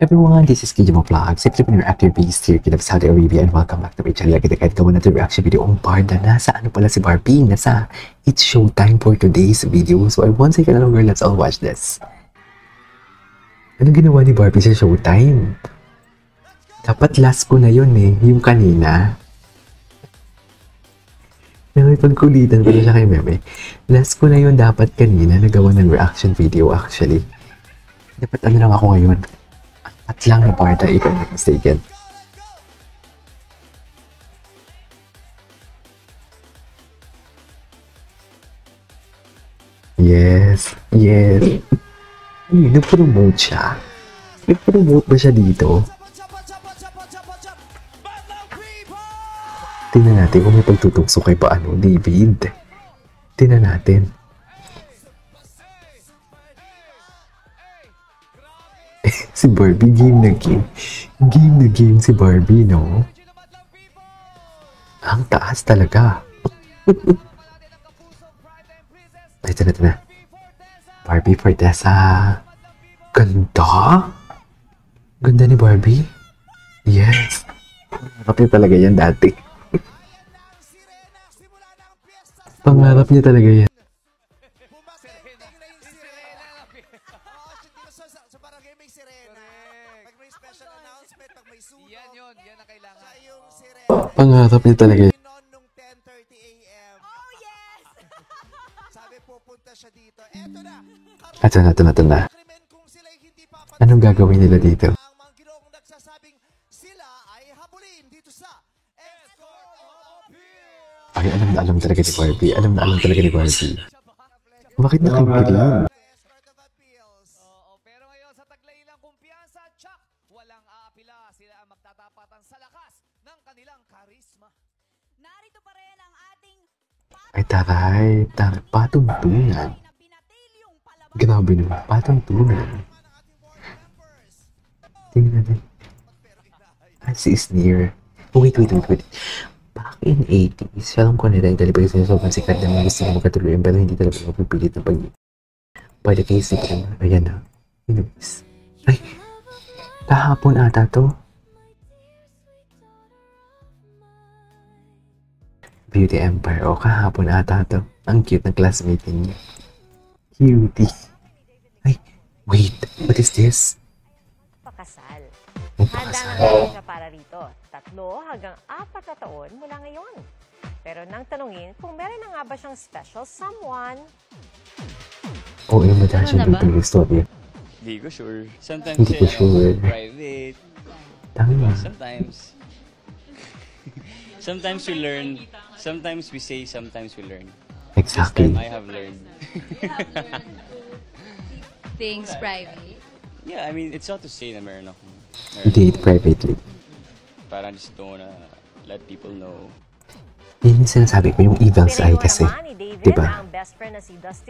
Everyone, this is Kijimo Vlogs, entrepreneur actor based here in Saudi Arabia, and welcome back to my channel. Kahit gawa natin reaction video on Barda. Nasa ano pala si Barbie? Nasa It's Showtime for today's video. So I won't say ka na longer, let's all watch this. Anong ginawa ni Barbie sa Showtime? Dapat last ko na yun eh, yung kanina. May pagkulitan ko na siya kay Meme. Last ko na yun dapat kanina, nagawa ng reaction video actually. Dapat ano lang ako ngayon. At lang na Barda, if I'm not mistaken. Yes, yes. Nag-promote siya. Nag-promote ba siya dito? Tingnan natin kung may pagtutukso kay paano, David. Tingnan natin. Si Barbie, game na game. Game na game si Barbie, no? Ang taas talaga. Ito na. Barbie Fortesa. Ganda? Ganda ni Barbie? Yes. Pangarap niya talaga yan dati. Pangarap niya talaga yan. Pangarap niya talaga yan. Ito na. Anong gagawin nila dito? Ay, alam na alam talaga ni Barbie. Alam na alam talaga ni Barbie. Bakit nakikilig? Pero ngayon sa taglay-ilang kumpiyansa, tsak, walang aapila. Sila ang magtatapatan sa lakas ng kanilang karisma. Narito pa rin ang ating ay taray, patuntunan. Grabe naman, patuntunan. Tingnan natin. Si Sneer. Wait. Back in 80s, alam ko nila yung delivery sa sobrang sikat na mga gusto na magkatuloy pero hindi talaga mapipilit na pwede kayo sikat na. Ayan na. Anyways. Ay! Kahapon ata to. Beauty Empire. O, kahapon ata to. Ang cute ng classmate niya. Cutie. Ay! Wait! What is this? Pakasal. Pakasal. Handa na tayo siya para rito. 3 hanggang 4 na taon mula ngayon. Pero nang tanungin kung meron na nga ba siyang special someone. Oo, yung madasyon yung pinag-story. Hindi ko sure. Sometimes hindi ko sure. Private. Tama. Sometimes. Sometimes we learn. Sometimes we say, sometimes we learn. Exactly. This time I have learned. things private. Yeah, I mean, it's not to say na meron ako. Date privately. Parang just don't wanna let people know. Yan yung sinasabi ko, yung evil's eye kasi. Diba?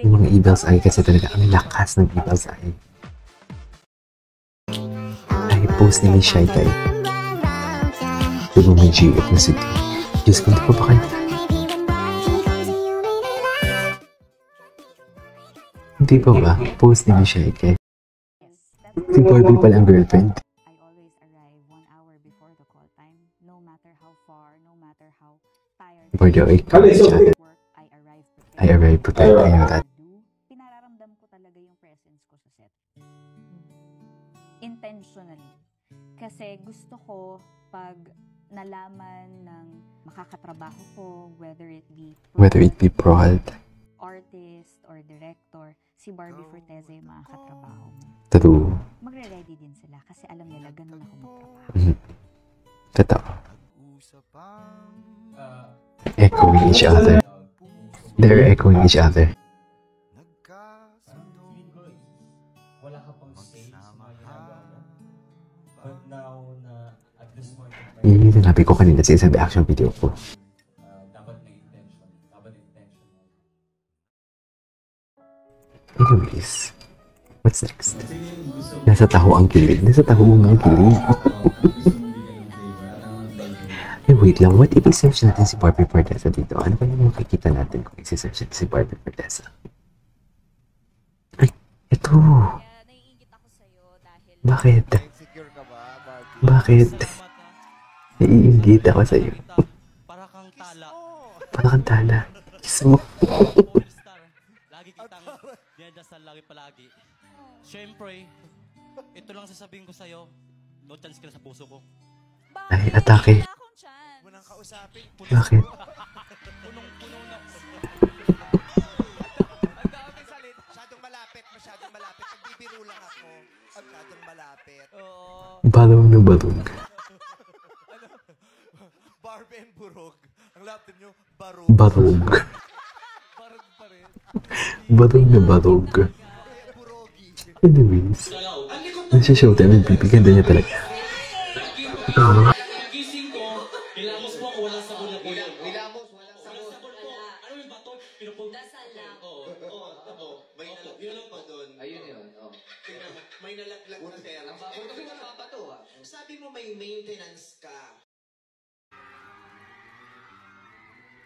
Yung mga evil's eye kasi talaga, ang lakas ng evil's eye. Ay, post ni Miss Shy Kai. Diba may GF na city? Diyos ko, hindi ko ba kanta? Hindi ba ba? Post ni Miss Shy Kai. Si Barbie pala ang girlfriend. For the week, I arrive prepared. I know that. Pinararamdam ko talaga yung presence ko sa set. Intentionally. Kasi gusto ko pag nalaman ng makakatrabaho ko, whether it be prod, artist, or director, si Barbie Fortesa yung makakatrabaho mo. True. Magre-ready din sila kasi alam nila ganun ako magtrabaho. Totoo. Echoing each other. They're echoing each other. Yun yung sinabi ko kanina sa isang reaction video ko. Anyways, what's next? Nasa taho ang kilig. Nasa taho ang kilig. Eh, wait lang. What if i-search natin si Barbie Fortesa dito? Ano ba yung makikita natin kung i-search natin si Barbie Fortesa? Ay, ito. Kaya naiingit ako sa'yo dahil Bakit? Insecure ka ba, Barbie? Bakit? Naiingit ako sa'yo. Para kang tala. Parang kang tala. Kiss mo. Pornstar. Lagi kitang dinadasal lagi palagi. Siyempre, ito lang sasabihin ko sa'yo. No chance ka na sa puso ko. Ay, atake. wala akong chance. Munang kausapin. Bakit? Punong-puno na. Ang dami salita. Masyadong malapit, masyadong malapit. Nagbibiro lang ako. Masyadong malapit. Oo. Balong na balong. Barbie and Burog. Ang lapit nyo, Barog. Barog. Barog pa rin. Barog na barog. Burogi. Anyways. Nasa showtime, nagbibiganda niya talaga. Gising ko, nilamos mo ako walang sabon na kuya. Nilamos, walang Walang sabon po. Ano yung bato? Dasal lang. Oo. May nalaglag pa doon. Ayun yun, oh. Tingnan mo, may nalaglag na pera. Huwag ka napapato, ah. Sabi mo may maintenance ka.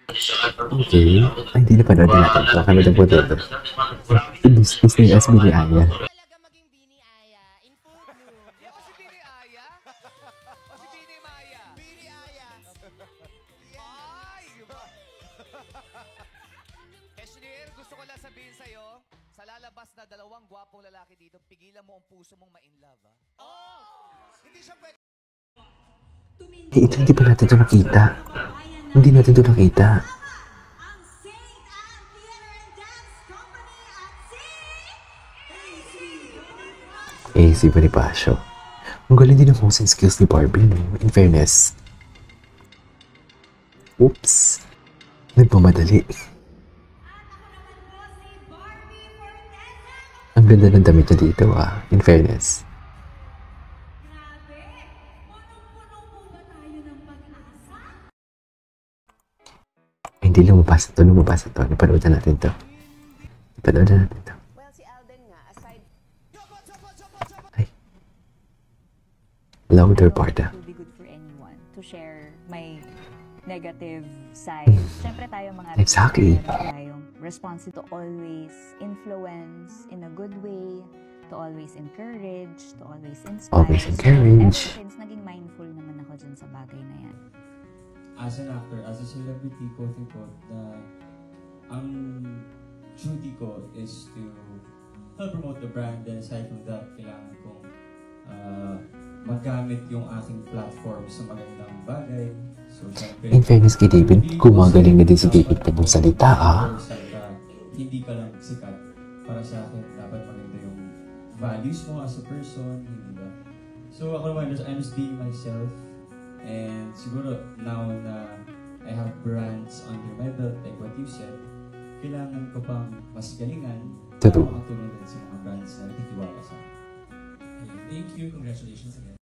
Okay. Ay, hindi na panood natin ito. Kami na po dito. This is ni SB ni Aya. Talaga maging Bini Aya in full bloom. Yan ba si Bini Aya? O si Bini Maya? Bini Aya. Ay! Keshnier, gusto ko lang sabihin sa'yo, sa lalabas na dalawang gwapong lalaki dito, pigilan mo ang puso mong ma-in-love, ha? Hindi siya pwede. Eh, ito hindi pa natin ito nakita. Hindi natin ito nakita. Ang St. Anne Theater and Dance Company at AC Bonifacio. Ang galing din ang hosting skills ni Barbie, no? In fairness. Oops. Nagmamadali. Ang ganda ng damit niya dito, ah. In fairness. Ay, hindi lumabas ito. Lumabas ito. Napanood na natin ito. Napanood na natin ito. Well, si Alden nga, aside Ay. Louder, Barda. It will be good for anyone to share my negative side. Siyempre tayo mga Exactly. meron tayong responsibility to always influence in a good way, to always encourage, to always inspire. Always encourage. Ever since, naging mindful naman ako dyan sa bagay na yan. As an actor, as a celebrity, quote-unquote, ang duty ko is to help promote the brand. And aside from that, kailangan kong magamit yung aking platform sa magandang bagay. So, syempre, In fairness kay David, gumagaling na din si David pag salita, ah. Hindi ka lang sikat. Para sa akin, dapat maganda yung values mo as a person, hindi ba? So, ako naman, I'm just being myself. And siguro, now na I have brands under my belt, like what you said, kailangan ko pang mas galingan para True. makatulong din sa mga brands na titiwala sa akin. Thank you. Congratulations again.